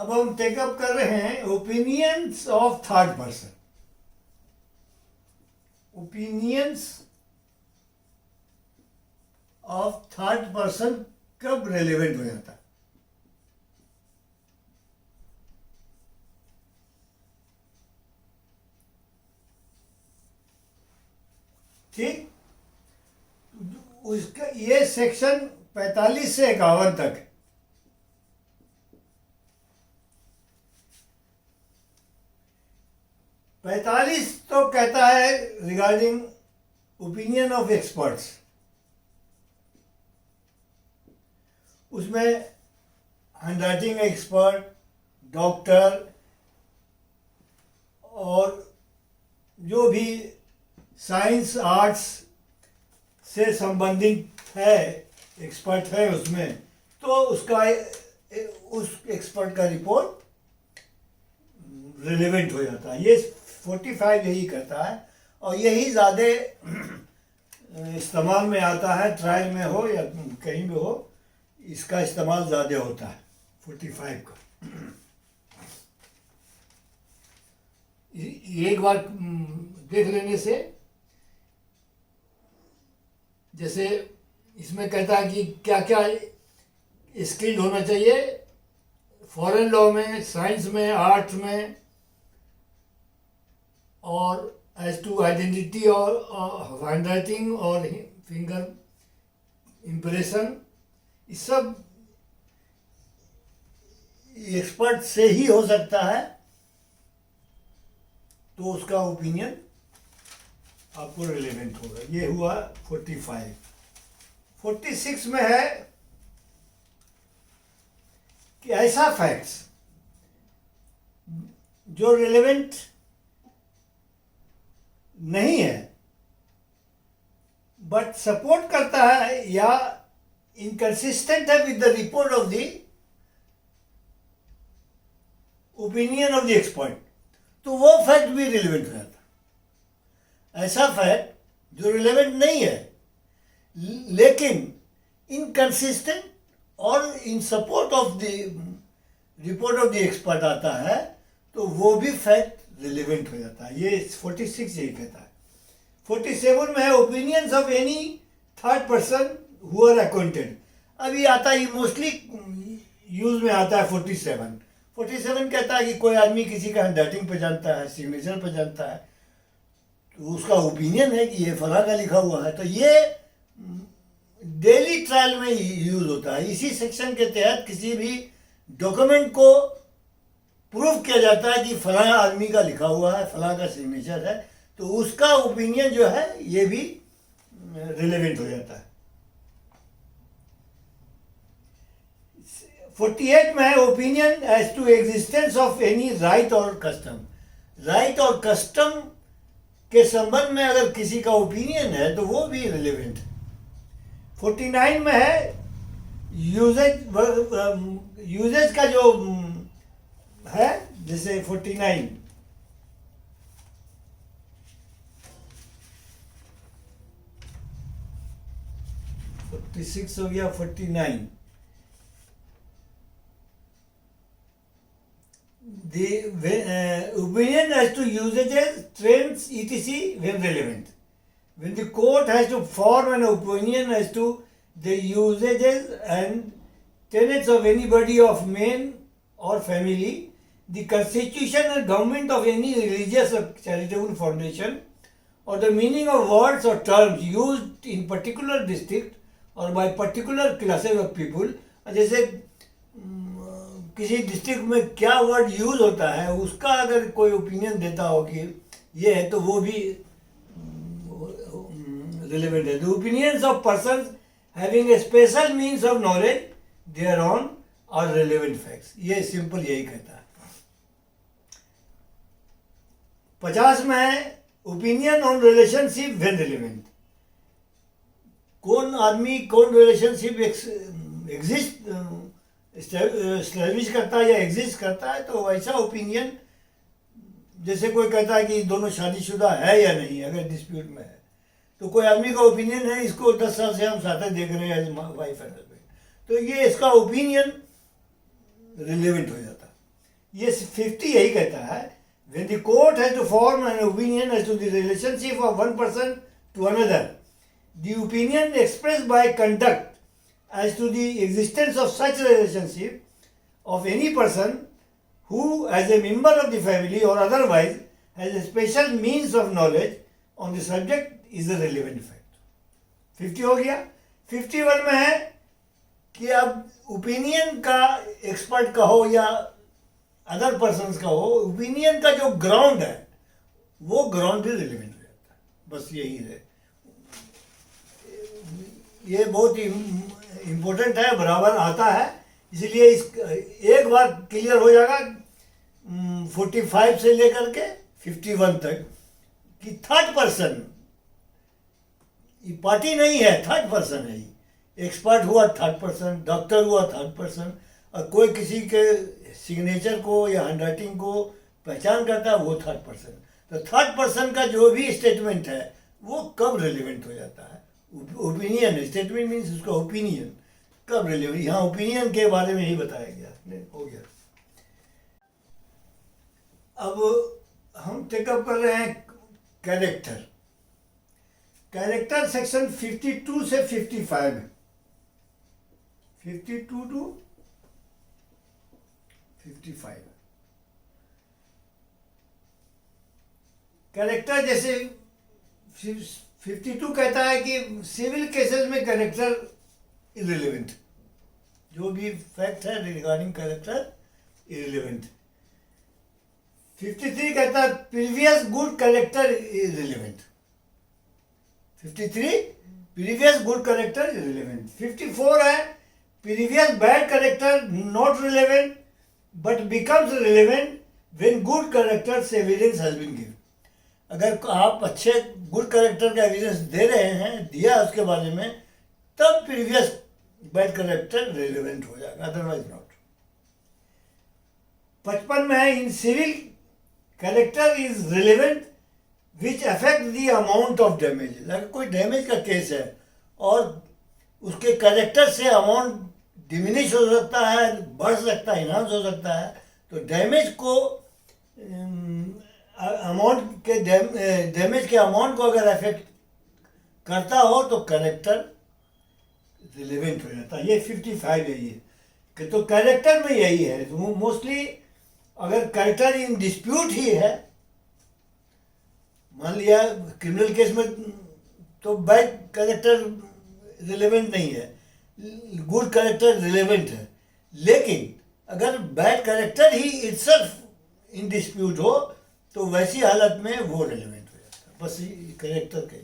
अब हम टेकअप कर रहे हैं opinions of third person. Opinions of third person कब रेलेवेंट हो जाता है? ठीक, उसका ये सेक्शन 45 से 51 तक है। पैंतालीस तो कहता है रिगार्डिंग ओपिनियन ऑफ एक्सपर्ट्स, उसमें हैंडराइटिंग एक्सपर्ट, डॉक्टर और जो भी साइंस आर्ट्स से संबंधित है एक्सपर्ट है उसमें, तो उसका उस एक्सपर्ट का रिपोर्ट रिलेवेंट हो जाता है। ये 45 यही कहता है और यही ज़्यादा इस्तेमाल में आता है, ट्रायल में हो या कहीं भी हो, इसका इस्तेमाल ज़्यादा होता है 45 का। एक बार देख लेने से, जैसे इसमें कहता है कि क्या क्या स्किल्ड होना चाहिए फॉरेन लॉ में, साइंस में, आर्ट्स में, और एज टू आइडेंटिटी और हैंडराइटिंग और फिंगर इम्प्रेशन, ये सब एक्सपर्ट से ही हो सकता है, तो उसका ओपिनियन आपको रिलेवेंट होगा। ये हुआ 45। 46 में है कि ऐसा फैक्ट्स जो रिलेवेंट नहीं है बट सपोर्ट करता है या इनकंसिस्टेंट है with the report of the opinion of the expert, तो वो फैक्ट भी रिलेवेंट हो जाता है। ऐसा फैक्ट जो रिलेवेंट नहीं है लेकिन इनकंसिस्टेंट और इन support of the report of the expert आता है, तो वो भी फैक्ट रिलेवेंट हो जाता है। ये 46 यही कहता है। 47 में है opinions of any third person who are acquainted. अभी आता है, मोस्टली यूज में आता है 47। 47 कहता है कि कोई आदमी किसी का हैंडराइटिंग पे जानता है, सिग्नेचर पे जानता है, तो उसका ओपिनियन है कि ये फला का लिखा हुआ है, तो ये डेली ट्रायल में यूज होता है। इसी सेक्शन के तहत किसी भी डॉक्यूमेंट को प्रूव किया जाता है कि फला आदमी का लिखा हुआ है, फला का सिग्नेचर है, तो उसका ओपिनियन जो है ये भी रिलेवेंट हो जाता है। 48 में है opinion as to existence of any right और कस्टम। राइट और कस्टम के संबंध में अगर किसी का ओपिनियन है तो वो भी रिलेवेंट है। 49 में है यूजेज का जो है, जैसे 49 46 हो गया 49। The opinion as to usages, trends, etc. when relevant. When the court has to form an opinion as to the usages and tenets of anybody of man or family, the constitution and government of any religious or charitable foundation, or the meaning of words or terms used in particular district or by particular classes of people, जैसे किसी district में क्या word use होता है उसका अगर कोई opinion देता हो कि ये है, तो वो भी रिलेवेंट है। The opinions of person having a special means of knowledge thereon are relevant facts. ये सिंपल यही कहता है। 50 में है opinion on relationship when relevant. कौन आदमी कौन रिलेशनशिप एग्जिस्ट स्टैब्लिश करता है या एग्जिस्ट करता है, तो वैसा ओपिनियन, जैसे कोई कहता है कि दोनों शादीशुदा है या नहीं, अगर डिस्प्यूट में है, तो कोई आदमी का ओपिनियन है इसको 10 साल से हम साथ देख रहे हैं वाइफ एंड हस्बैंड, तो ये इसका ओपिनियन रिलेवेंट हो जाता है। ये 50 यही कहता है, when the court has to form an opinion as to the relationship of one person to another, the opinion expressed by conduct as to the existence of such relationship of any person who as a member of the family or otherwise has a special means of knowledge on the subject is a relevant fact. 50 हो गया. 51 में है कि अब opinion का expert का हो या अदर पर्सन्स का हो, ओपिनियन का जो ग्राउंड है वो ग्राउंड भी रिलेवेंट हो जाता है. बस यही है, ये बहुत ही इम्पोर्टेंट है, बराबर आता है, इसलिए इस एक बार क्लियर हो जाएगा 45 से लेकर के 51 तक कि थर्ड पर्सन, ये पार्टी नहीं है, थर्ड पर्सन है. एक्सपर्ट हुआ थर्ड पर्सन, डॉक्टर हुआ थर्ड पर्सन, और कोई किसी के सिग्नेचर को या हैंडराइटिंग को पहचान करता है वो थर्ड पर्सन. तो थर्ड पर्सन का जो भी स्टेटमेंट है वो कब रिलेवेंट हो जाता है? ओपिनियन, स्टेटमेंट मीन्स उसका ओपिनियन कब रिलेवेंट, यहाँ ओपिनियन के बारे में ही बताया गया. हो गया. अब हम टेकअप कर रहे हैं कैरेक्टर. कैरेक्टर सेक्शन 52 से 55 है. 52 टू 55. कैरेक्टर जैसे 52 कहता है कि सिविल केसेस में कैरेक्टर इररिलेवेंट, जो भी फैक्ट है रिगार्डिंग कैरेक्टर इररिलेवेंट. 53 कहता है previous good character is relevant. 53 previous good character is relevant. 54 है previous bad character not relevant but becomes relevant when good character से एविडेंस हैज बीन गिवन. अगर आप अच्छे गुड कैरेक्टर का evidence दे रहे हैं, दिया उसके बारे में, तब प्रीवियस बैड कैरेक्टर रिलेवेंट हो जाएगा, अदरवाइज नॉट. 55 में है in civil character is relevant which affect the amount of damage. अगर कोई डैमेज का केस है और उसके कैरेक्टर से अमाउंट डिमिनिश हो सकता है, बढ़ सकता है, इनहांस हो सकता है, तो डैमेज को अमाउंट के डैमेज के अमाउंट को अगर अफेक्ट करता हो तो कैरेक्टर रिलेवेंट हो जाता है. ये 55 है ये. तो कैरेक्टर में यही है. तो मोस्टली अगर कैरेक्टर इन डिस्प्यूट ही है, मान लिया क्रिमिनल केस में, तो बैड कैरेक्टर रिलेवेंट नहीं है, गुड कैरेक्टर रिलेवेंट है. लेकिन अगर bad character he itself in dispute हो तो वैसी हालत में वो रिलेवेंट हो जाता है. बस कैरेक्टर के